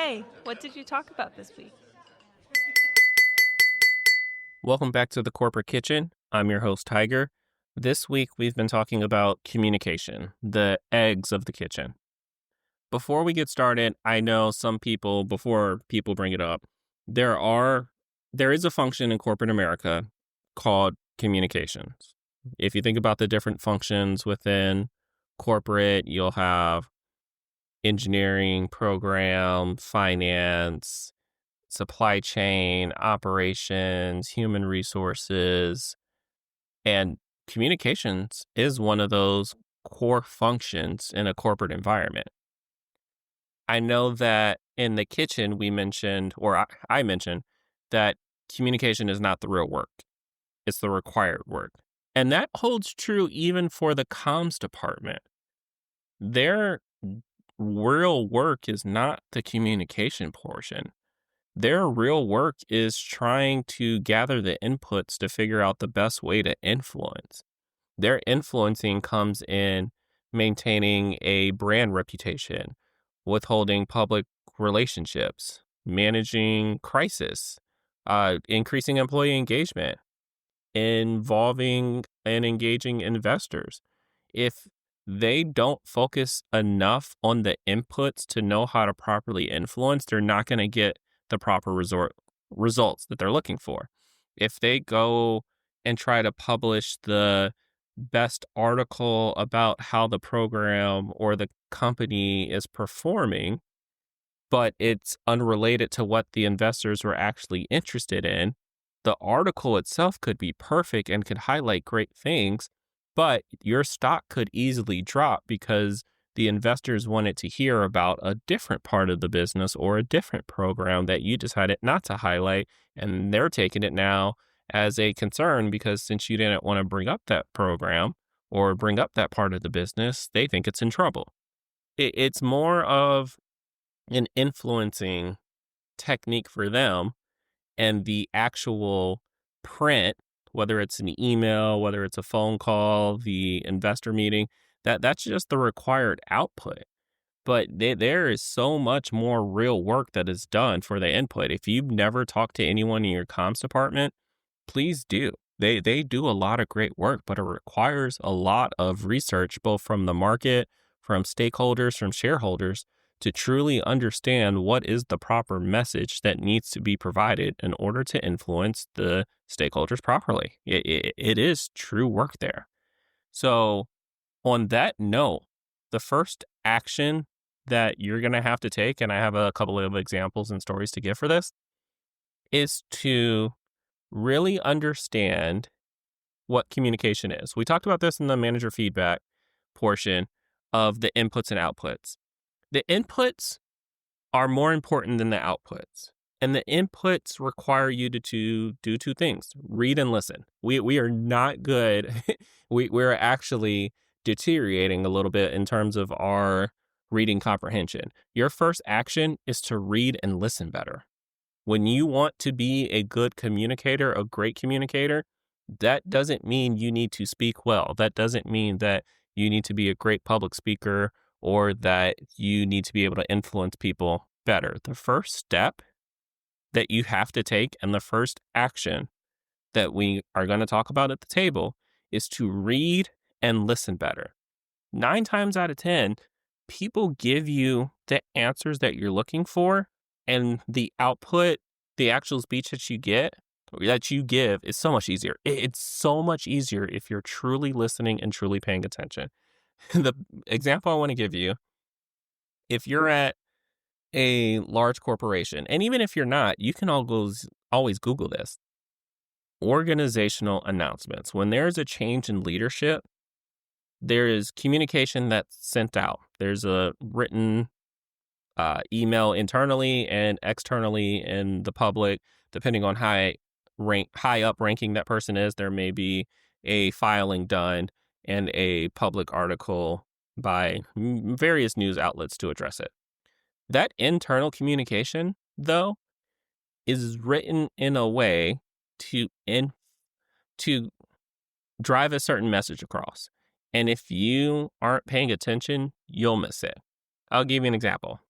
Hey, what did you talk about this week? Welcome back to the Corporate Kitchen. I'm your host, Tiger. This week, we've been talking about communication, the eggs of the kitchen. Before we get started, I know some people, before people bring it up, there are there is a function in corporate America called communications. If you think about the different functions within corporate, you'll have engineering, program, finance, supply chain, operations, human resources, and communications is one of those core functions in a corporate environment. I know that in the kitchen, we mentioned, or I mentioned, that communication is not the real work, it's the required work. And that holds true even for the comms department. Their real work is not the communication portion. Their real work is trying to gather the inputs to figure out the best way to influence. Their influencing comes in maintaining a brand reputation, withholding public relationships, managing crisis, increasing employee engagement, involving and engaging investors. If they don't focus enough on the inputs to know how to properly influence, they're not going to get the proper results that they're looking for. If they go and try to publish the best article about how the program or the company is performing, but it's unrelated to what the investors were actually interested in, the article itself could be perfect and could highlight great things, but your stock could easily drop because the investors wanted to hear about a different part of the business or a different program that you decided not to highlight. And they're taking it now as a concern because since you didn't want to bring up that program or bring up that part of the business, they think it's in trouble. It's more of an influencing technique for them, and the actual print, whether it's an email, whether it's a phone call, the investor meeting, that's just the required output. But there is so much more real work that is done for the input. If you've never talked to anyone in your comms department, please do. They do a lot of great work, but it requires a lot of research, both from the market, from stakeholders, from shareholders, to truly understand what is the proper message that needs to be provided in order to influence the stakeholders properly. It is true work there. So, on that note, the first action that you're going to have to take, and I have a couple of examples and stories to give for this, is to really understand what communication is. We talked about this in the manager feedback portion of the inputs and outputs. The inputs are more important than the outputs. And the inputs require you to do two things: read and listen. We are not good. We're actually deteriorating a little bit in terms of our reading comprehension. Your first action is to read and listen better. When you want to be a good communicator, a great communicator, that doesn't mean you need to speak well. That doesn't mean that you need to be a great public speaker or that you need to be able to influence people better. The first step that you have to take and the first action that we are going to talk about at the table is to read and listen better. 9 times out of 10, people give you the answers that you're looking for, and the output, the actual speech that you give is so much easier. It's so much easier if you're truly listening and truly paying attention. The example I want to give you, if you're at a large corporation, and even if you're not, you can always Google this. Organizational announcements. When there's a change in leadership, there is communication that's sent out. There's a written email internally and externally in the public, depending on high up ranking that person is. There may be a filing done and a public article by various news outlets to address it. That internal communication, though, is written in a way to to drive a certain message across. And if you aren't paying attention, you'll miss it. I'll give you an example.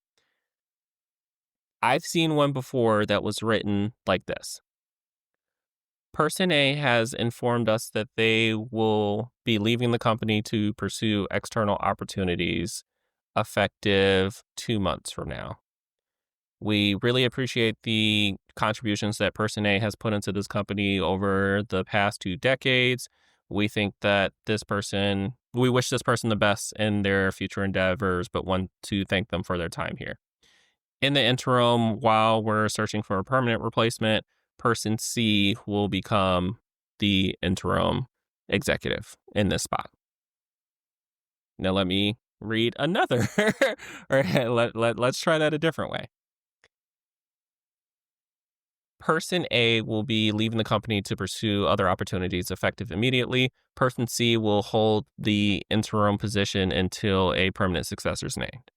I've seen one before that was written like this. Person A has informed us that they will be leaving the company to pursue external opportunities effective 2 months from now. We really appreciate the contributions that Person A has put into this company over the past 2 decades. We think that we wish this person the best in their future endeavors, but want to thank them for their time here. In the interim, while we're searching for a permanent replacement, Person C will become the interim executive in this spot. Now, let me read another. Or let's try that a different way. Person A will be leaving the company to pursue other opportunities effective immediately. Person C will hold the interim position until a permanent successor is named.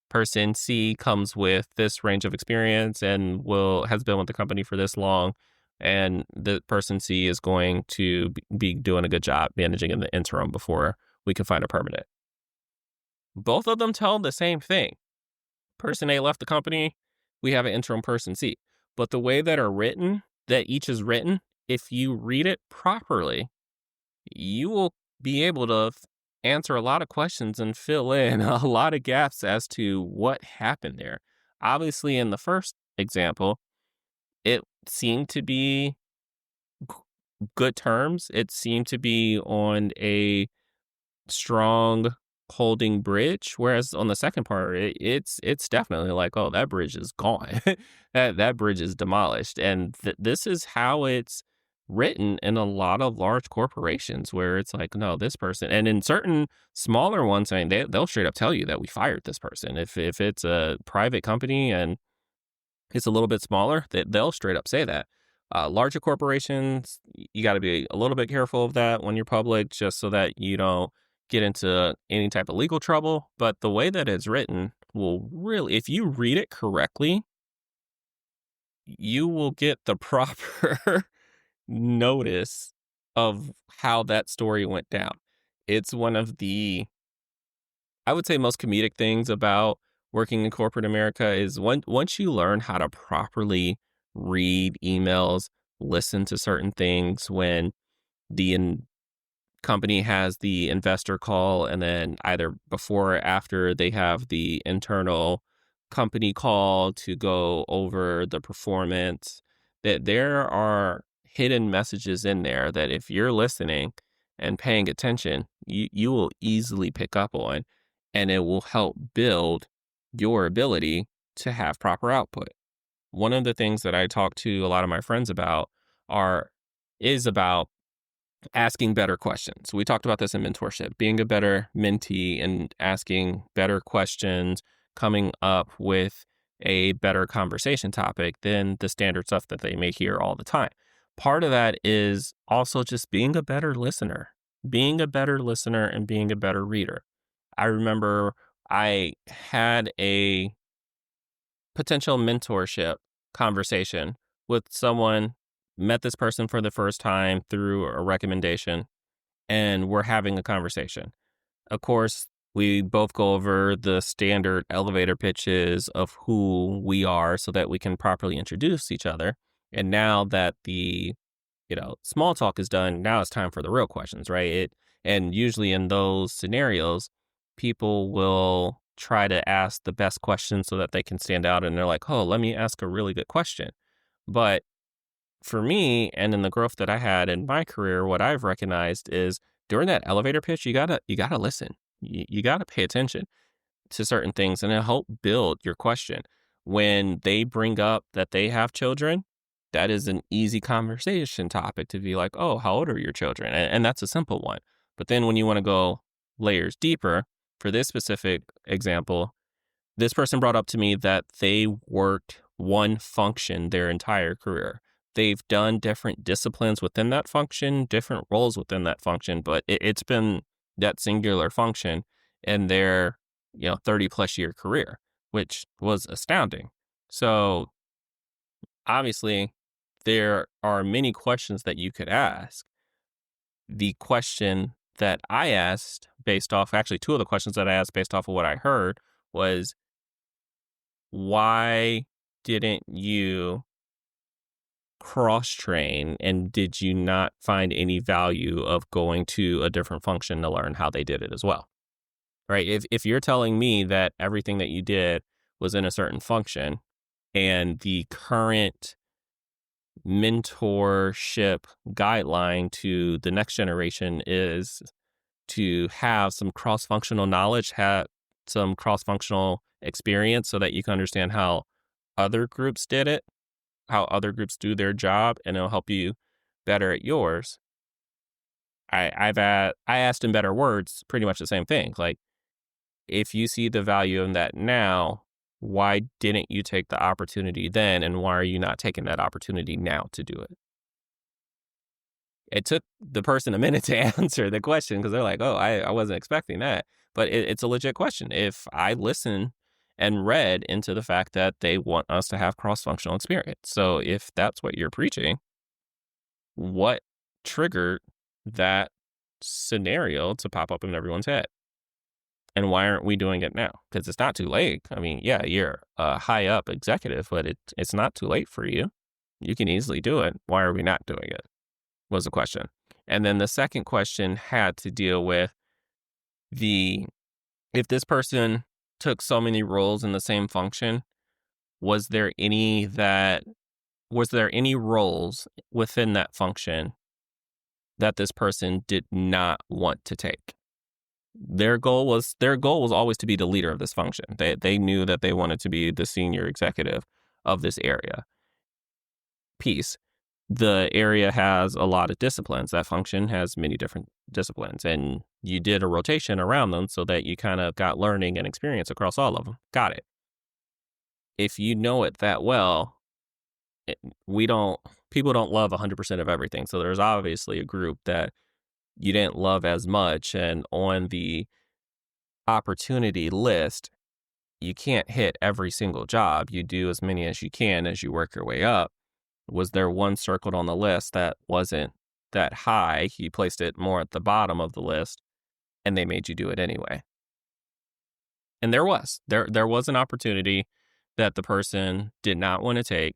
Person C comes with this range of experience and has been with the company for this long, and the person C is going to be doing a good job managing in the interim before we can find a permanent. Both of them tell the same thing. Person A left the company, we have an interim person C. But the way that each is written, if you read it properly, you will be able to answer a lot of questions and fill in a lot of gaps as to what happened there. Obviously, in the first example, it seemed to be good terms. It seemed to be on a strong holding bridge, whereas on the second part, it's definitely like, oh, that bridge is gone. that bridge is demolished, and this is how it's written in a lot of large corporations, where it's like, no, this person, and in certain smaller ones, I mean, they'll straight up tell you that we fired this person. If it's a private company and it's a little bit smaller, they'll straight up say that. Larger corporations, you got to be a little bit careful of that when you're public, just so that you don't get into any type of legal trouble. But the way that it's written will really, if you read it correctly, you will get the proper notice of how that story went down. It's one of the, I would say, most comedic things about working in corporate America is once you learn how to properly read emails, listen to certain things when the company has the investor call, and then either before or after they have the internal company call to go over the performance, that there are hidden messages in there that if you're listening and paying attention, you will easily pick up on, and it will help build your ability to have proper output. One of the things that I talk to a lot of my friends about is about asking better questions. We talked about this in mentorship, being a better mentee and asking better questions, coming up with a better conversation topic than the standard stuff that they may hear all the time. Part of that is also just being a better listener and being a better reader. I remember I had a potential mentorship conversation with someone, met this person for the first time through a recommendation, and we're having a conversation. Of course, we both go over the standard elevator pitches of who we are so that we can properly introduce each other. And now that the, small talk is done, now it's time for the real questions, right? And usually in those scenarios, people will try to ask the best questions so that they can stand out, and they're like, oh, let me ask a really good question. But for me, and in the growth that I had in my career, what I've recognized is during that elevator pitch, you gotta listen. You gotta pay attention to certain things, and it'll help build your question. When they bring up that they have children, that is an easy conversation topic to be like, oh, how old are your children? And that's a simple one. But then when you want to go layers deeper, for this specific example, this person brought up to me that they worked one function their entire career. They've done different disciplines within that function, different roles within that function, but it's been that singular function in their 30 plus year career, which was astounding. So obviously there are many questions that you could ask. The question that I asked based off, actually two of the questions that I asked based off of what I heard was, why didn't you cross-train, and did you not find any value of going to a different function to learn how they did it as well? Right? If you're telling me that everything that you did was in a certain function and the current mentorship guideline to the next generation is to have some cross-functional knowledge, have some cross-functional experience so that you can understand how other groups did it, how other groups do their job, and it'll help you better at yours. I asked in better words pretty much the same thing. Like, if you see the value in that now, why didn't you take the opportunity then, and why are you not taking that opportunity now to do it? It took the person a minute to answer the question because they're like, oh, I wasn't expecting that. But it's a legit question. If I listen and read into the fact that they want us to have cross-functional experience. So if that's what you're preaching, what triggered that scenario to pop up in everyone's head? And why aren't we doing it now? Because it's not too late. I mean, yeah, you're a high up executive, but it's not too late for you. You can easily do it. Why are we not doing it? Was the question. And then the second question had to deal with if this person took so many roles in the same function, was there any roles within that function that this person did not want to take? Their goal was always to be the leader of this function. They knew that they wanted to be the senior executive of this area. Piece. The area has a lot of disciplines. That function has many different disciplines, and you did a rotation around them so that you kind of got learning and experience across all of them. Got it. If you know it that well, people don't love 100% of everything. So there's obviously a group that you didn't love as much, and on the opportunity list, you can't hit every single job. You do as many as you can as you work your way up. Was there one circled on the list that wasn't that high? You placed it more at the bottom of the list, and they made you do it anyway. And there was an opportunity that the person did not want to take.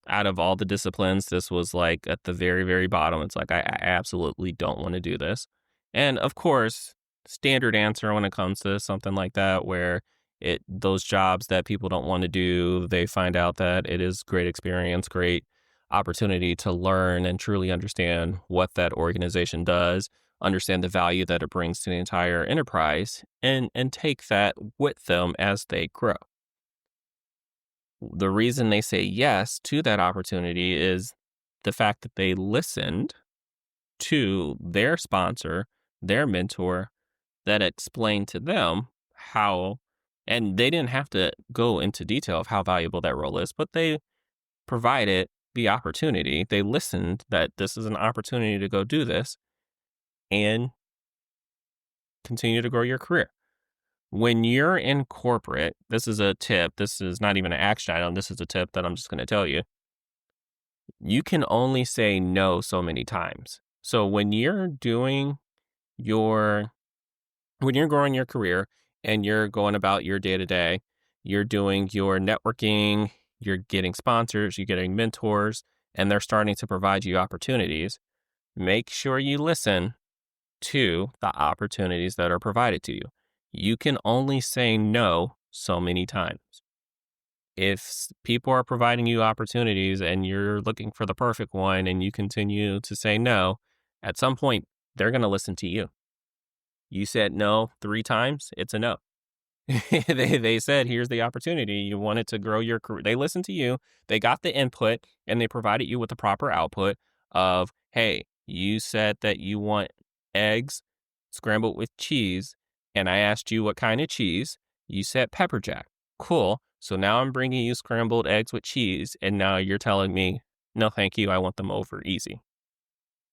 Out of all the disciplines, this was like at the very, very bottom. It's like, I absolutely don't want to do this. And of course, standard answer when it comes to something like that, where those jobs that people don't want to do, they find out that it is great experience, great opportunity to learn and truly understand what that organization does, understand the value that it brings to the entire enterprise, and take that with them as they grow. The reason they say yes to that opportunity is the fact that they listened to their sponsor, their mentor, that explained to them how, and they didn't have to go into detail of how valuable that role is, but they provided the opportunity. They listened that this is an opportunity to go do this and continue to grow your career. When you're in corporate, this is a tip. This is not even an action item. This is a tip that I'm just going to tell you. You can only say no so many times. So when you're growing your career and you're going about your day to day, you're doing your networking, you're getting sponsors, you're getting mentors, and they're starting to provide you opportunities. Make sure you listen to the opportunities that are provided to you. You can only say no so many times. If people are providing you opportunities and you're looking for the perfect one and you continue to say no, at some point, they're going to listen to you. You said no 3 times, it's a no. They said, here's the opportunity. You wanted to grow your career. They listened to you. They got the input and they provided you with the proper output of, hey, you said that you want eggs scrambled with cheese. And I asked you what kind of cheese. You said pepper jack. Cool. So now I'm bringing you scrambled eggs with cheese. And now you're telling me, no, thank you. I want them over easy.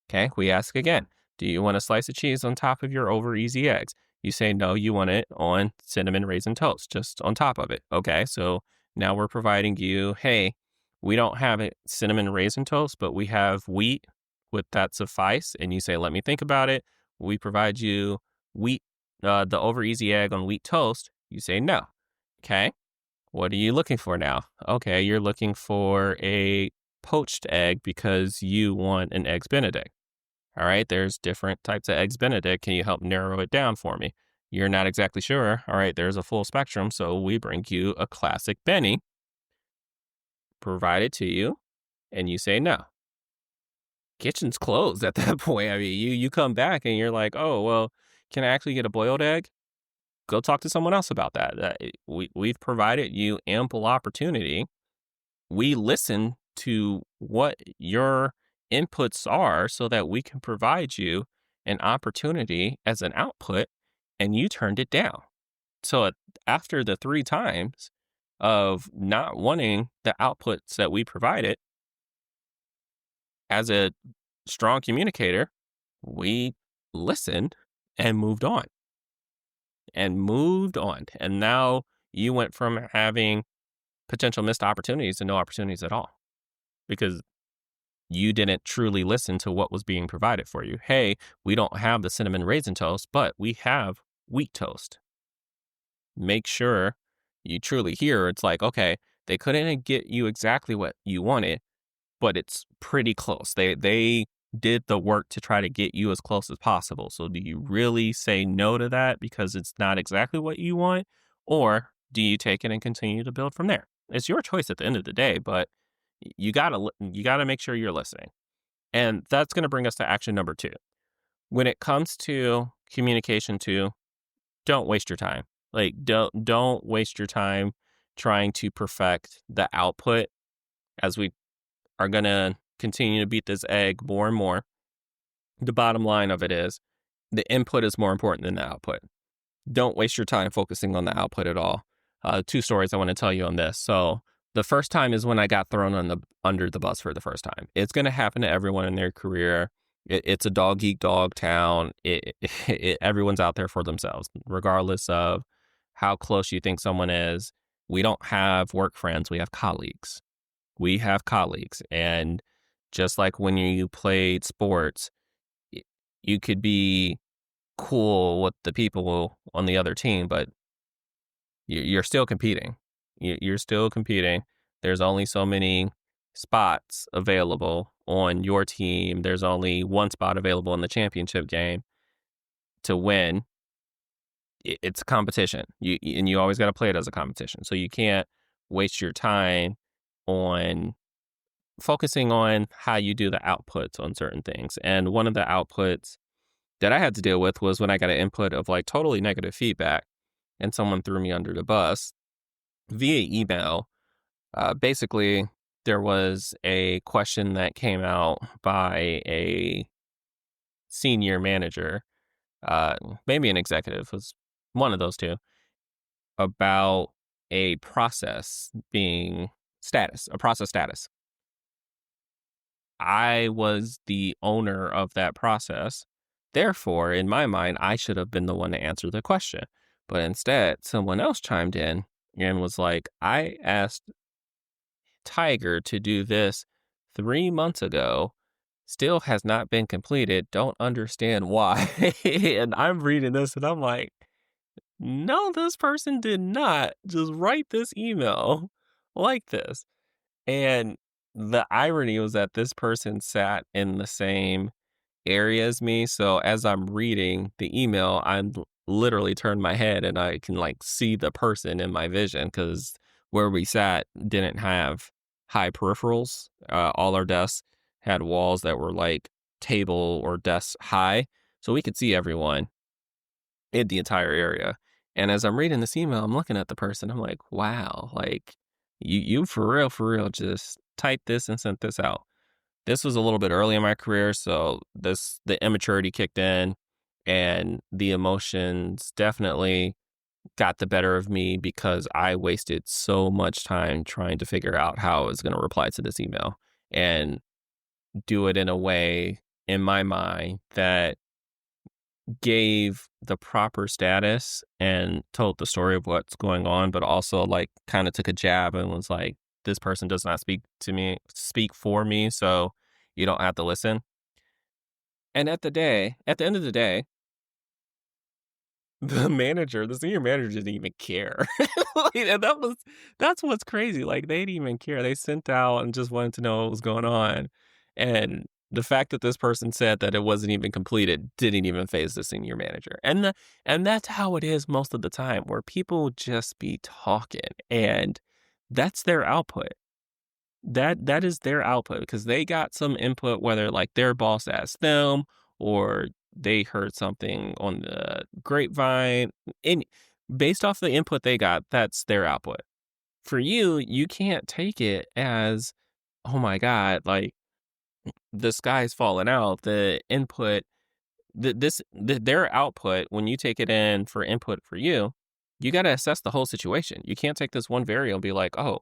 Okay. We ask again. Do you want a slice of cheese on top of your over easy eggs? You say, no, you want it on cinnamon raisin toast, just on top of it. Okay. So now we're providing you, hey, we don't have it cinnamon raisin toast, but we have wheat. Would that suffice? And you say, let me think about it. We provide you wheat. The over easy egg on wheat toast, you say no. Okay. What are you looking for now? Okay, you're looking for a poached egg because you want an eggs Benedict. All right, there's different types of eggs Benedict. Can you help narrow it down for me? You're not exactly sure. All right, there's a full spectrum. So we bring you a classic Benny, provide it to you, and you say no. Kitchen's closed at that point. I mean, you come back and you're like, oh, well, can I actually get a boiled egg? Go talk to someone else about that. We've provided you ample opportunity. We listen to what your inputs are so that we can provide you an opportunity as an output, and you turned it down. So after the 3 times of not wanting the outputs that we provided, as a strong communicator, we listened and moved on. And now you went from having potential missed opportunities to no opportunities at all because you didn't truly listen to what was being provided for you. Hey, we don't have the cinnamon raisin toast, but we have wheat toast. Make sure you truly hear. It's like, okay, they couldn't get you exactly what you wanted, but it's pretty close. They did the work to try to get you as close as possible. So do you really say no to that because it's not exactly what you want? Or do you take it and continue to build from there? It's your choice at the end of the day, but you gotta make sure you're listening. And that's going to bring us to action number 2. When it comes to communication 2, don't waste your time. Like don't waste your time trying to perfect the output, as we are going to continue to beat this egg more and more. The bottom line of it is the input is more important than the output. Don't waste your time focusing on the output at all. 2 stories I want to tell you on this. So the first time is when I got thrown under the bus for the first time. It's going to happen to everyone in their career. It's a dog eat dog town. Everyone's out there for themselves, regardless of how close you think someone is. We don't have work friends. We have colleagues. And just like when you played sports, you could be cool with the people on the other team, but you're still competing. You're still competing. There's only so many spots available on your team. There's only one spot available in the championship game to win. It's a competition. You always got to play it as a competition. So you can't waste your time on focusing on how you do the outputs on certain things. And one of the outputs that I had to deal with was when I got an input of like totally negative feedback and someone threw me under the bus via email. Basically, there was a question that came out by a senior manager, maybe an executive, was one of those 2, about a process status. I was the owner of that process. Therefore, in my mind, I should have been the one to answer the question. But instead, someone else chimed in and was like, I asked Tiger to do this 3 months ago, still has not been completed, don't understand why. And I'm reading this and I'm like, no, this person did not just write this email like this. And the irony was that this person sat in the same area as me. So as I'm reading the email, I'm literally turned my head and I can like see the person in my vision because where we sat didn't have high peripherals. All our desks had walls that were like table or desk high. So we could see everyone in the entire area. And as I'm reading this email, I'm looking at the person. I'm like, wow, like you for real, just typed this and sent this out. This was a little bit early in my career, so the immaturity kicked in and the emotions definitely got the better of me because I wasted so much time trying to figure out how I was going to reply to this email and do it in a way in my mind that gave the proper status and told the story of what's going on, but also like kind of took a jab and was like, this person does not speak for me, so you don't have to listen. And at the end of the day, the senior manager didn't even care. Like, and that's what's crazy. Like, they didn't even care. They sent out and just wanted to know what was going on. And the fact that this person said that it wasn't even completed didn't even phase the senior manager. And that's how it is most of the time, where people just be talking and that's their output. That is their output because they got some input, whether like their boss asked them or they heard something on the grapevine. And based off the input they got, that's their output. For you, you can't take it as, oh my God, like the sky's falling out. The input, their output, when you take it in for input for you got to assess the whole situation. You can't take this one variable and be like, oh,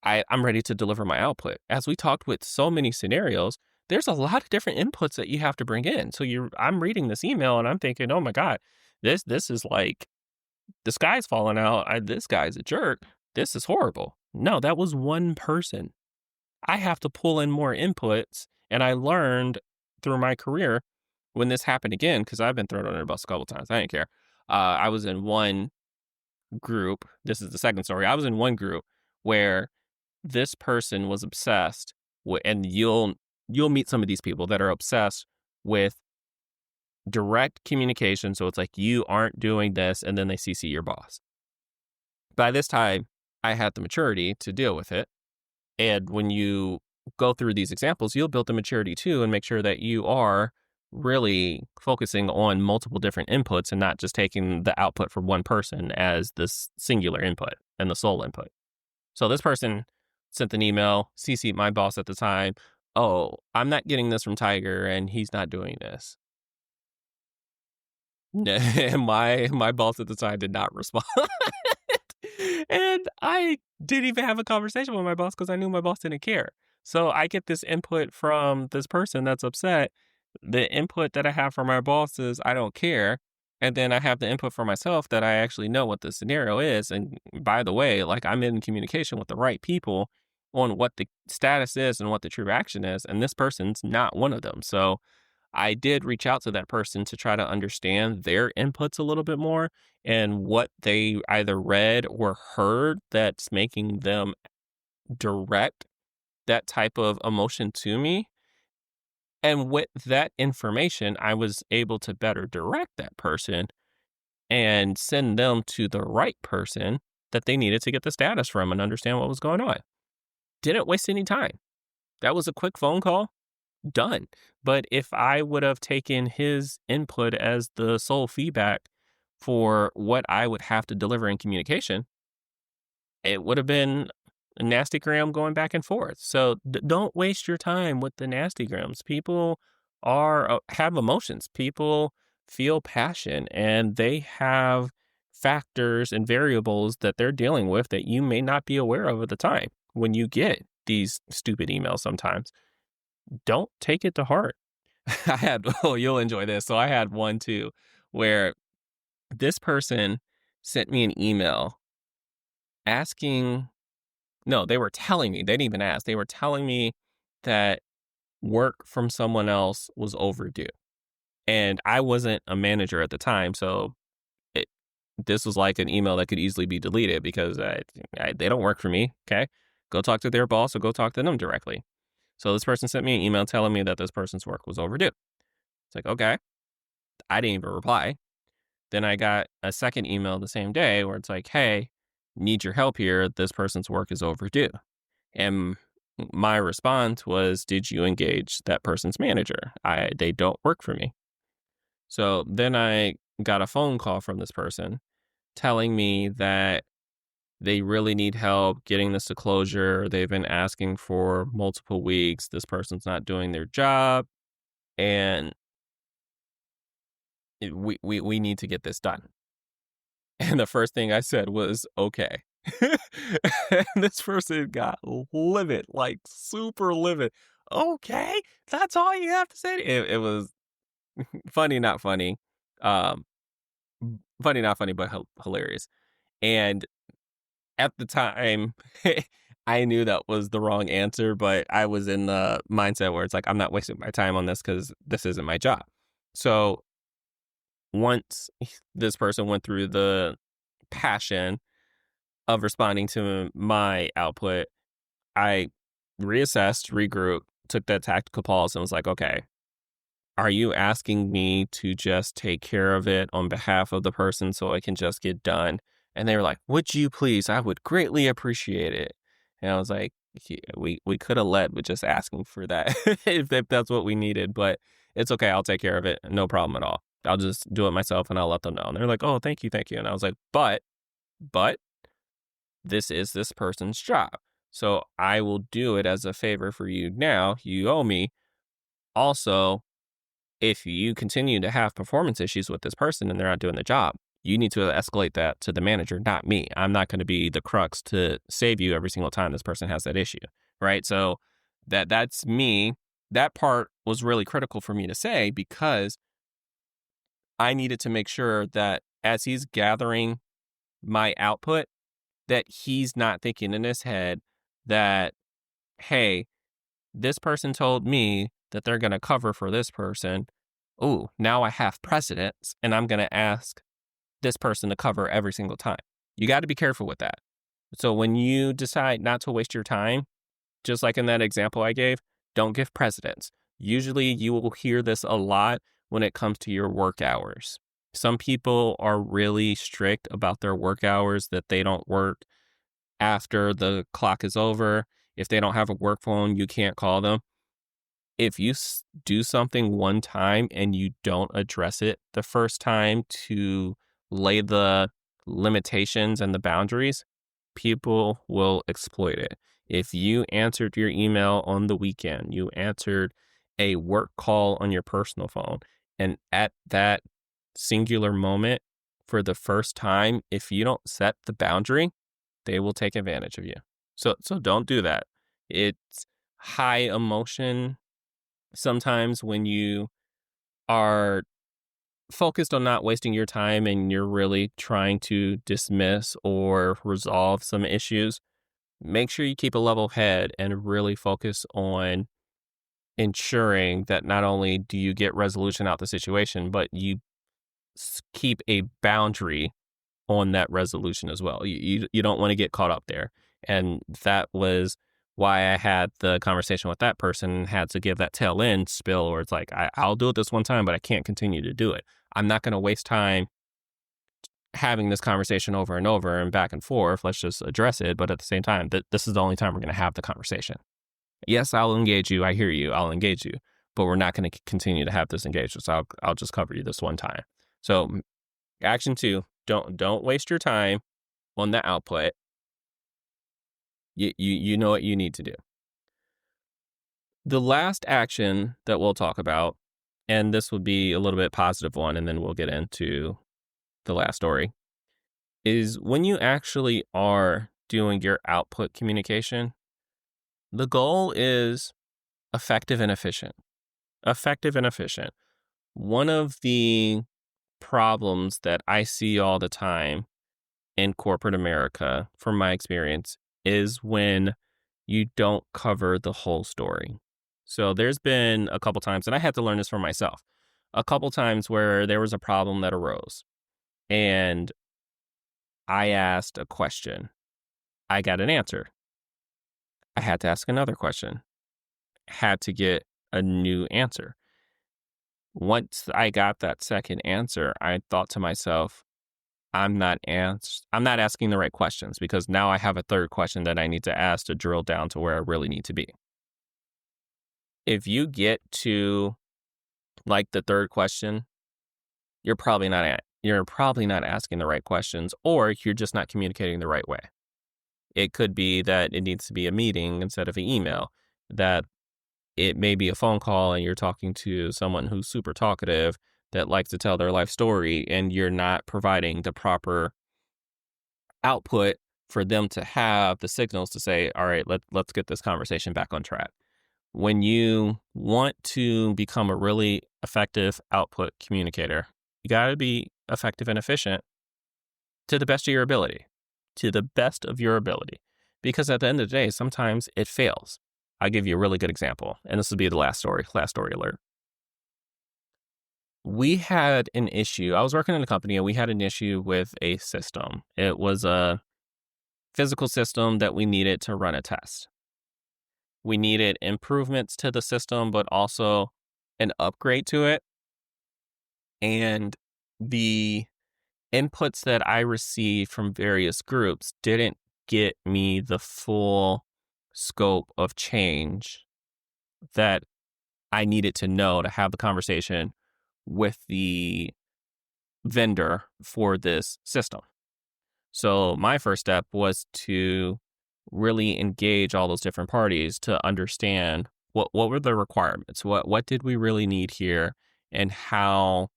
I'm ready to deliver my output. As we talked with so many scenarios, there's a lot of different inputs that you have to bring in. So I'm reading this email and I'm thinking, oh my God, this is like the sky's falling out. This guy's a jerk. This is horrible. No, that was one person. I have to pull in more inputs. And I learned through my career when this happened again, because I've been thrown under the bus a couple times. I didn't care. I was in one group. This is the second story. I was in one group where this person was obsessed with, and you'll meet some of these people that are obsessed with direct communication. So it's like, you aren't doing this, and then they CC your boss. By this time, I had the maturity to deal with it. And when you go through these examples, you'll build the maturity too and make sure that you are really focusing on multiple different inputs and not just taking the output from one person as this singular input and the sole input. So this person sent an email, CC'd my boss at the time. Oh, I'm not getting this from Tiger and he's not doing this. And my boss at the time did not respond. And I didn't even have a conversation with my boss because I knew my boss didn't care. So I get this input from this person that's upset. The input that I have from my boss is I don't care. And then I have the input for myself that I actually know what the scenario is. And by the way, like, I'm in communication with the right people on what the status is and what the true action is. And this person's not one of them. So I did reach out to that person to try to understand their inputs a little bit more and what they either read or heard that's making them direct that type of emotion to me. And with that information, I was able to better direct that person and send them to the right person that they needed to get the status from and understand what was going on. Didn't waste any time. That was a quick phone call. Done. But if I would have taken his input as the sole feedback for what I would have to deliver in communication, it would have been a nasty gram going back and forth. So don't waste your time with the nasty grams. People have emotions. People feel passion, and they have factors and variables that they're dealing with that you may not be aware of at the time when you get these stupid emails sometimes. Don't take it to heart. You'll enjoy this. So I had one too, where this person sent me an email they were telling me, they didn't even ask, they were telling me that work from someone else was overdue. And I wasn't a manager at the time, so this was like an email that could easily be deleted because they don't work for me, okay? Go talk to their boss or go talk to them directly. So this person sent me an email telling me that this person's work was overdue. It's like, okay. I didn't even reply. Then I got a second email the same day where it's like, hey, need your help here. This person's work is overdue. And my response was, did you engage that person's manager? They don't work for me. So then I got a phone call from this person telling me that they really need help getting this to closure. They've been asking for multiple weeks. This person's not doing their job. And we need to get this done. And the first thing I said was, okay. And this person got livid, like super livid. Okay, that's all you have to say. It was funny, not funny. Funny, not funny, but hilarious. And at the time, I knew that was the wrong answer, but I was in the mindset where it's like, I'm not wasting my time on this because this isn't my job. So once this person went through the passion of responding to my output, I reassessed, regrouped, took that tactical pause and was like, okay, are you asking me to just take care of it on behalf of the person so it can just get done? And they were like, would you please? I would greatly appreciate it. And I was like, "Yeah, we could have led with just asking for that if that's what we needed, but it's okay. I'll take care of it. No problem at all. I'll just do it myself and I'll let them know." And they're like, oh, thank you, thank you. And I was like, but this is this person's job. So I will do it as a favor for you now. You owe me. Also, if you continue to have performance issues with this person and they're not doing the job, you need to escalate that to the manager, not me. I'm not going to be the crux to save you every single time this person has that issue, right? So that's me. That part was really critical for me to say because I needed to make sure that as he's gathering my output, that he's not thinking in his head that, hey, this person told me that they're going to cover for this person. Oh, now I have precedence and I'm going to ask this person to cover every single time. You got to be careful with that. So when you decide not to waste your time, just like in that example I gave, don't give precedence. Usually you will hear this a lot when it comes to your work hours. Some people are really strict about their work hours, that they don't work after the clock is over. If they don't have a work phone, you can't call them. If you do something one time and you don't address it the first time to lay the limitations and the boundaries, people will exploit it. If you answered your email on the weekend, you answered a work call on your personal phone, and at that singular moment for the first time, if you don't set the boundary, they will take advantage of you. So don't do that. It's high emotion. Sometimes when you are focused on not wasting your time and you're really trying to dismiss or resolve some issues, make sure you keep a level head and really focus on ensuring that not only do you get resolution out the situation, but you keep a boundary on that resolution as well. You don't want to get caught up there. And that was why I had the conversation with that person and had to give that tail end spill where it's like, I'll do it this one time, but I can't continue to do it. I'm not going to waste time having this conversation over and over and back and forth. Let's just address it. But at the same time, this is the only time we're going to have the conversation. Yes, I'll engage you. I hear you. I'll engage you. But we're not going to continue to have this engagement. So I'll just cover you this one time. So action 2, don't waste your time on the output. You know what you need to do. The last action that we'll talk about, and this would be a little bit positive one, and then we'll get into the last story, is when you actually are doing your output communication, the goal is effective and efficient. Effective and efficient. One of the problems that I see all the time in corporate America, from my experience, is when you don't cover the whole story. So there's been a couple times, and I had to learn this for myself, a couple times where there was a problem that arose and I asked a question. I got an answer. I had to ask another question. Had to get a new answer. Once I got that second answer, I thought to myself, I'm not asking the right questions, because now I have a third question that I need to ask to drill down to where I really need to be. If you get to like the third question, you're probably not asking the right questions, or you're just not communicating the right way. It could be that it needs to be a meeting instead of an email, that it may be a phone call and you're talking to someone who's super talkative that likes to tell their life story, and you're not providing the proper output for them to have the signals to say, all right, let's get this conversation back on track. When you want to become a really effective output communicator, you got to be effective and efficient to the best of your ability, because at the end of the day, sometimes it fails. I'll give you a really good example, and this will be the last story alert. we had an issue. I was working in a company and we had an issue with a system. It was a physical system that we needed to run a test. We needed improvements to the system, but also an upgrade to it. And the inputs that I received from various groups didn't get me the full scope of change that I needed to know to have the conversation with the vendor for this system. So my first step was to really engage all those different parties to understand what were the requirements, what did we really need here, and how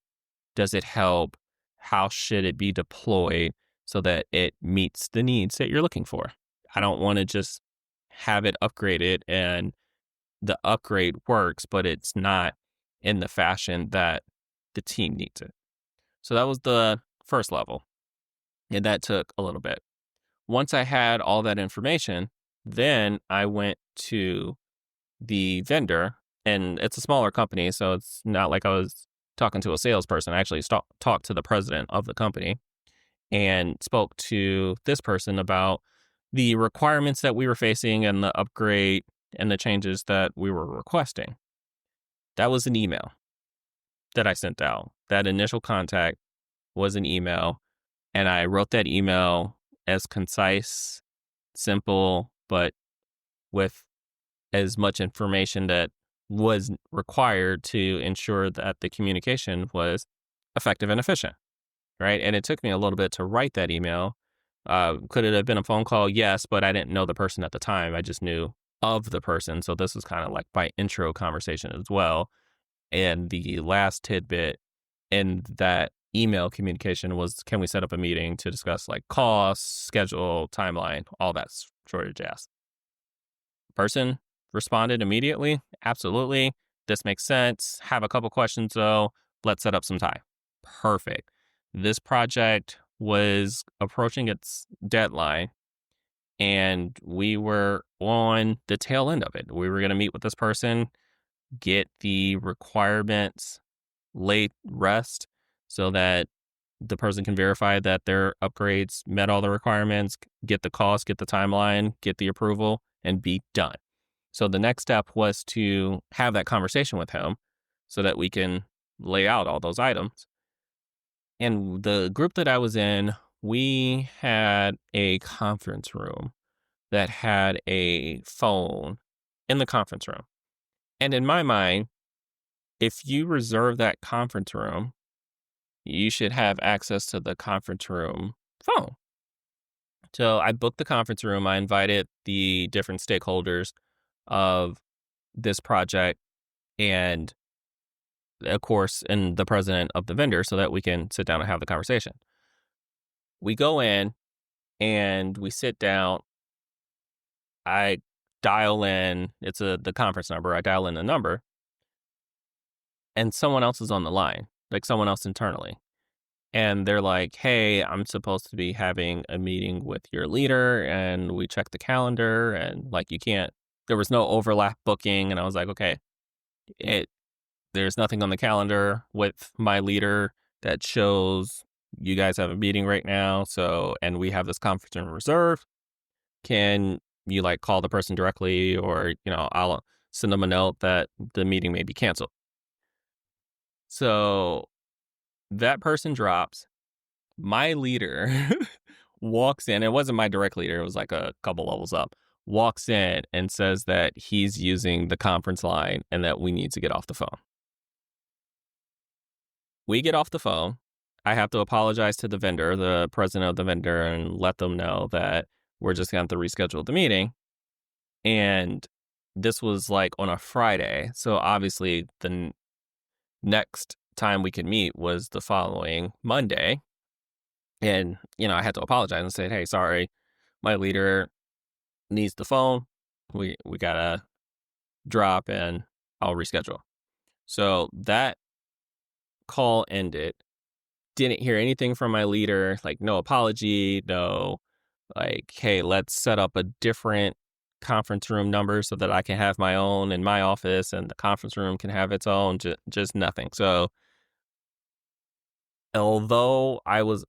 does it help? How should it be deployed so that it meets the needs that you're looking for? I don't want to just have it upgraded and the upgrade works, but it's not in the fashion that the team needs it. So that was the first level. And that took a little bit. Once I had all that information, then I went to the vendor, and it's a smaller company, so it's not like I was talking to a salesperson. I actually talked to the president of the company and spoke to this person about the requirements that we were facing and the upgrade and the changes that we were requesting. That was an email that I sent out. That initial contact was an email, and I wrote that email as concise, simple, but with as much information that was required to ensure that the communication was effective and efficient, right? And it took me a little bit to write that email. Could it have been a phone call? Yes, but I didn't know the person at the time. I just knew of the person. So this was kind of like my intro conversation as well. And the last tidbit in that email communication was, can we set up a meeting to discuss like costs, schedule, timeline, all that sort of jazz. Person responded immediately. Absolutely. This makes sense. Have a couple questions though. Let's set up some time. Perfect. This project was approaching its deadline and we were on the tail end of it. We were going to meet with this person, get the requirements laid rest so that the person can verify that their upgrades met all the requirements, get the cost, get the timeline, get the approval, and be done. So the next step was to have that conversation with him so that we can lay out all those items. And the group that I was in, we had a conference room that had a phone in the conference room. And in my mind, if you reserve that conference room, you should have access to the conference room phone. So I booked the conference room. I invited the different stakeholders of this project and, of course, and the president of the vendor so that we can sit down and have the conversation. We go in and we sit down. I dial in, it's the conference number. I dial in the number and someone else is on the line, like someone else internally. And they're like, hey, I'm supposed to be having a meeting with your leader. And we checked the calendar and like, there was no overlap booking. And I was like, okay, there's nothing on the calendar with my leader that shows you guys have a meeting right now. So, and we have this conference room reserved. Can you like call the person directly or, I'll send them a note that the meeting may be canceled. So that person drops. My leader walks in. It wasn't my direct leader. It was like a couple levels up. Walks in and says that he's using the conference line and that we need to get off the phone. We get off the phone. I have to apologize to the vendor, the president of the vendor, and let them know that we're just going to have to reschedule the meeting. And this was like on a Friday. So obviously the next time we could meet was the following Monday. And, I had to apologize and say, hey, sorry, my leader needs the phone. We got to drop and I'll reschedule. So that call ended. Didn't hear anything from my leader, like no apology, no like, hey, let's set up a different conference room number so that I can have my own in my office and the conference room can have its own, just nothing. So although I was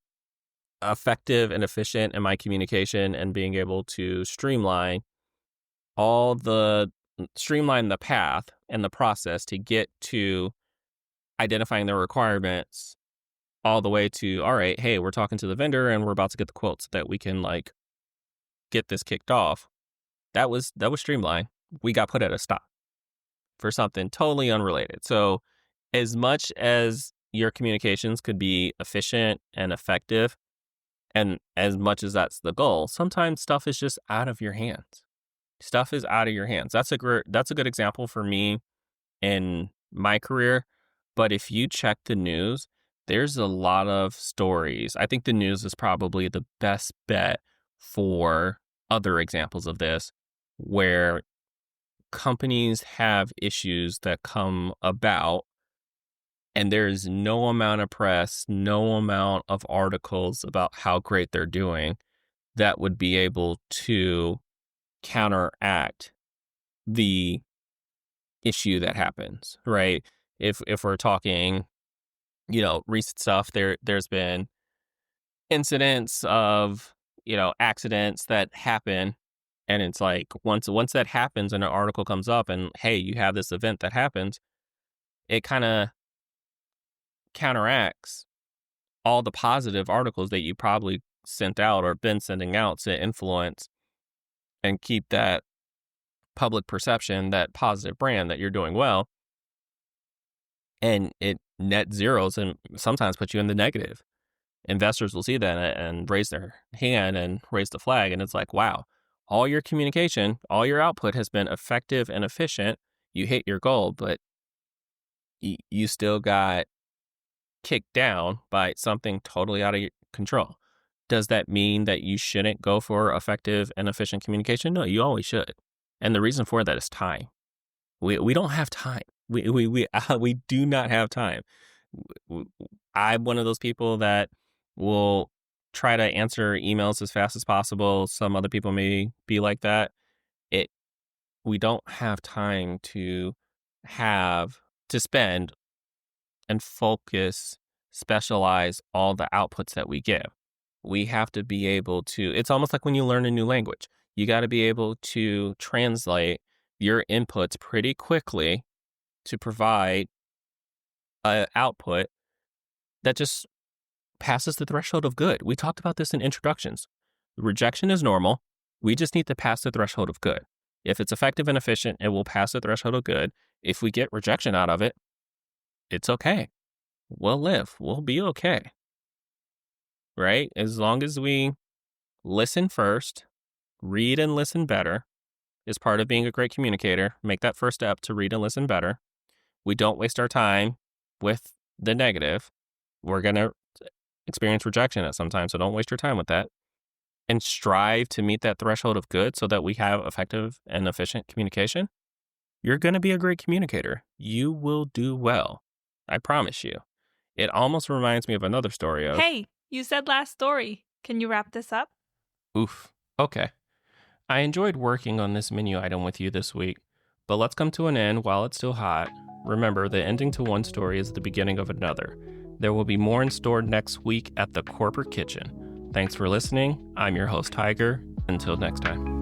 effective and efficient in my communication and being able to streamline the path and the process to get to identifying their requirements all the way to, all right, hey, we're talking to the vendor and we're about to get the quotes so that we can like get this kicked off. That was streamlined. We got put at a stop for something totally unrelated. So as much as your communications could be efficient and effective, and as much as that's the goal, sometimes stuff is just out of your hands. Stuff is out of your hands. That's a good example for me in my career. But if you check the news, there's a lot of stories. I think the news is probably the best bet for other examples of this, where companies have issues that come about and there's no amount of press, no amount of articles about how great they're doing that would be able to counteract the issue that happens, right? If we're talking, recent stuff, there's been incidents of, accidents that happen. And it's like once that happens and an article comes up and, hey, you have this event that happens, it kind of counteracts all the positive articles that you probably sent out or been sending out to influence and keep that public perception, that positive brand that you're doing well. And it net zeros and sometimes puts you in the negative. Investors will see that and raise their hand and raise the flag. And it's like, wow, all your communication, all your output has been effective and efficient. You hit your goal, but you still got kicked down by something totally out of your control. Does that mean that you shouldn't go for effective and efficient communication? No, you always should. And the reason for that is time. We don't have time. We do not have time. I'm one of those people that will try to answer emails as fast as possible. Some other people may be like that. We don't have time to spend and focus, specialize all the outputs that we give. We have to be able to, it's almost like when you learn a new language. You got to be able to translate your inputs pretty quickly to provide an output that just passes the threshold of good. We talked about this in introductions. Rejection is normal. We just need to pass the threshold of good. If it's effective and efficient, it will pass the threshold of good. If we get rejection out of it, it's okay. We'll live. We'll be okay. Right? As long as we listen first, read and listen better is part of being a great communicator. Make that first step to read and listen better. We don't waste our time with the negative. We're going to experience rejection at some time, so don't waste your time with that. And strive to meet that threshold of good so that we have effective and efficient communication. You're going to be a great communicator. You will do well. I promise you. It almost reminds me of another story of... Hey, you said last story. Can you wrap this up? Oof. Okay. I enjoyed working on this menu item with you this week, but let's come to an end while it's still hot. Remember, the ending to one story is the beginning of another. There will be more in store next week at the Corporate Kitchen. Thanks for listening. I'm your host, Tiger. Until next time.